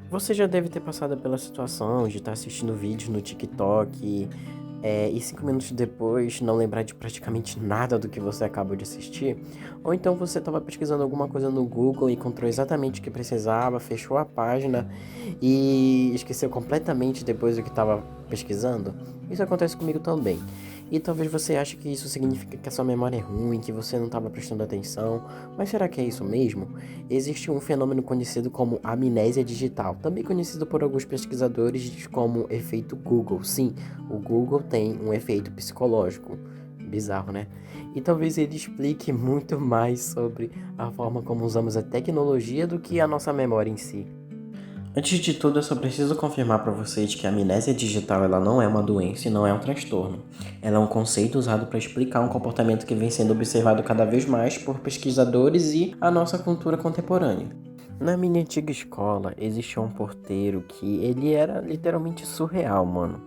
Você já deve ter passado pela situação de estar assistindo vídeos no TikTok, e 5 minutos depois não lembrar de praticamente nada do que você acabou de assistir, ou então você estava pesquisando alguma coisa no Google e encontrou exatamente o que precisava, fechou a página e esqueceu completamente depois do que estava pesquisando. Isso acontece comigo também. E talvez você ache que isso significa que a sua memória é ruim, que você não estava prestando atenção, mas será que é isso mesmo? Existe um fenômeno conhecido como amnésia digital, também conhecido por alguns pesquisadores como efeito Google. Sim, o Google tem um efeito psicológico. Bizarro, né? E talvez ele explique muito mais sobre a forma como usamos a tecnologia do que a nossa memória em si. Antes de tudo, eu só preciso confirmar para vocês que a amnésia digital ela não é uma doença e não é um transtorno. Ela é um conceito usado para explicar um comportamento que vem sendo observado cada vez mais por pesquisadores e a nossa cultura contemporânea. Na minha antiga escola, existia um porteiro que ele era literalmente surreal, mano.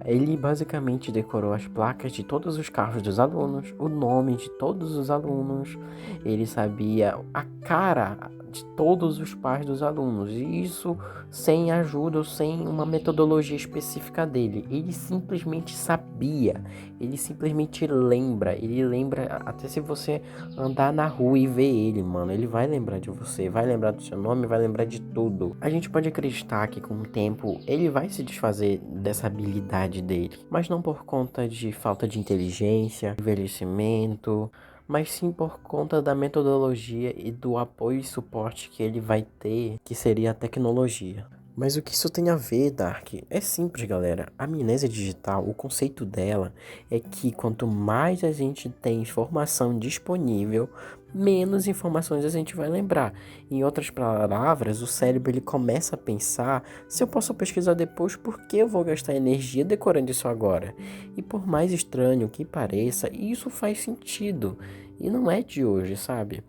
Ele basicamente decorou as placas de todos os carros dos alunos, o nome de todos os alunos, ele sabia a cara de todos os pais dos alunos, e isso sem ajuda ou sem uma metodologia específica dele. Ele simplesmente sabia, ele simplesmente lembra, ele lembra até se você andar na rua e ver ele, mano, ele vai lembrar de você, vai lembrar do seu nome, vai lembrar de tudo. A gente pode acreditar que com o tempo ele vai se desfazer dessa habilidade dele, mas não por conta de falta de inteligência, envelhecimento, mas sim por conta da metodologia e do apoio e suporte que ele vai ter, que seria a tecnologia. Mas o que isso tem a ver, Dark? É simples, galera. A amnésia digital, o conceito dela é que quanto mais a gente tem informação disponível, menos informações a gente vai lembrar. Em outras palavras, o cérebro ele começa a pensar: se eu posso pesquisar depois, por que eu vou gastar energia decorando isso agora? E por mais estranho que pareça, isso faz sentido. E não é de hoje, sabe?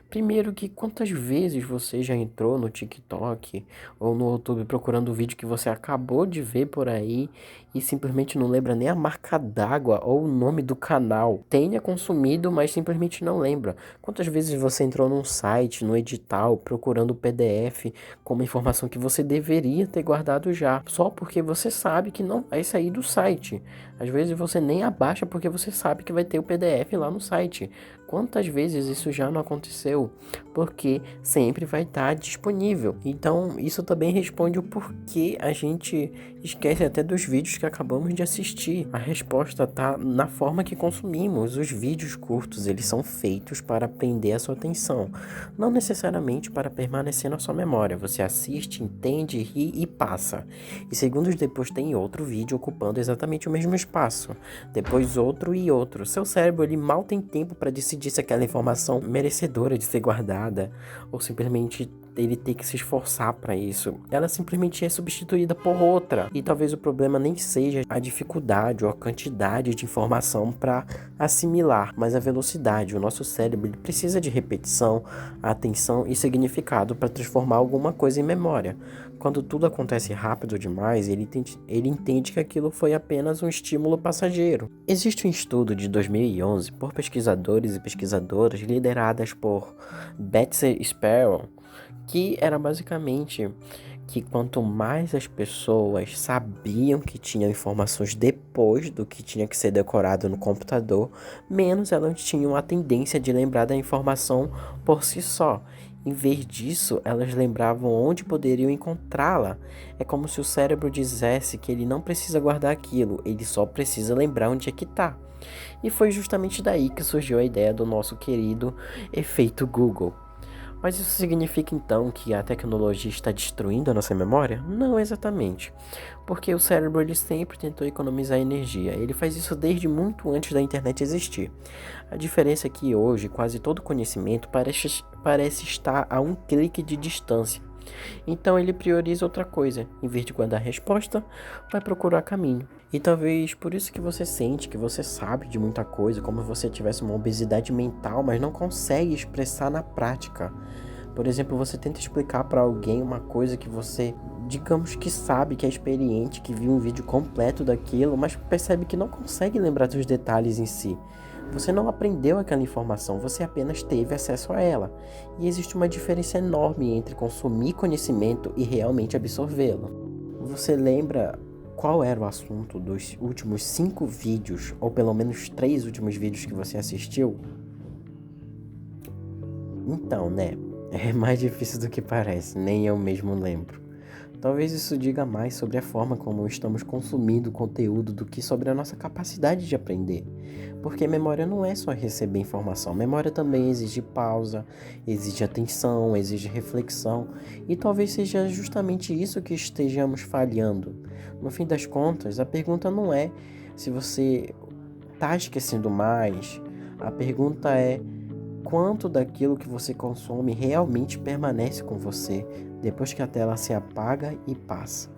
Primeiro que quantas vezes você já entrou no TikTok ou no YouTube procurando o vídeo que você acabou de ver por aí e simplesmente não lembra nem a marca d'água ou o nome do canal. Tenha consumido, mas simplesmente não lembra. Quantas vezes você entrou num site, no edital, procurando o PDF com uma informação que você deveria ter guardado já, só porque você sabe que não vai sair do site. Às vezes você nem abaixa porque você sabe que vai ter o PDF lá no site. Quantas vezes isso já não aconteceu? Porque sempre vai estar disponível. Então, isso também responde o porquê a gente esquece até dos vídeos que acabamos de assistir. A resposta está na forma que consumimos. Os vídeos curtos, eles são feitos para prender a sua atenção, não necessariamente para permanecer na sua memória. Você assiste, entende, ri e passa. E segundos depois tem outro vídeo ocupando exatamente o mesmo espaço. Depois outro e outro. Seu cérebro ele mal tem tempo para decidir se aquela informação é merecedora de ser guardada ou simplesmente ele ter que se esforçar para isso. Ela simplesmente é substituída por outra. E talvez o problema nem seja a dificuldade ou a quantidade de informação para assimilar, mas a velocidade. O nosso cérebro ele precisa de repetição, atenção e significado para transformar alguma coisa em memória. Quando tudo acontece rápido demais, ele entende que aquilo foi apenas um estímulo passageiro. Existe um estudo de 2011 por pesquisadores e pesquisadoras lideradas por Betsy Sparrow, que era basicamente que quanto mais as pessoas sabiam que tinham informações depois do que tinha que ser decorado no computador, menos elas tinham a tendência de lembrar da informação por si só. Em vez disso, elas lembravam onde poderiam encontrá-la. É como se o cérebro dissesse que ele não precisa guardar aquilo, ele só precisa lembrar onde é que está. E foi justamente daí que surgiu a ideia do nosso querido efeito Google. Mas isso significa então que a tecnologia está destruindo a nossa memória? Não exatamente, porque o cérebro ele sempre tentou economizar energia. Ele faz isso desde muito antes da internet existir. A diferença é que hoje quase todo conhecimento parece estar a um clique de distância. Então ele prioriza outra coisa. Em vez de guardar a resposta, vai procurar caminho. E talvez por isso que você sente que você sabe de muita coisa, como se você tivesse uma obesidade mental, mas não consegue expressar na prática. Por exemplo, você tenta explicar para alguém uma coisa que você, digamos que sabe, que é experiente, que viu um vídeo completo daquilo, mas percebe que não consegue lembrar dos detalhes em si. Você não aprendeu aquela informação, você apenas teve acesso a ela. E existe uma diferença enorme entre consumir conhecimento e realmente absorvê-lo. Você lembra qual era o assunto dos últimos 5 vídeos, ou pelo menos 3 últimos vídeos que você assistiu? Então, né? É mais difícil do que parece, nem eu mesmo lembro. Talvez isso diga mais sobre a forma como estamos consumindo conteúdo do que sobre a nossa capacidade de aprender. Porque memória não é só receber informação, memória também exige pausa, exige atenção, exige reflexão, e talvez seja justamente isso que estejamos falhando. No fim das contas, a pergunta não é se você está esquecendo mais, a pergunta é quanto daquilo que você consome realmente permanece com você depois que a tela se apaga e passa.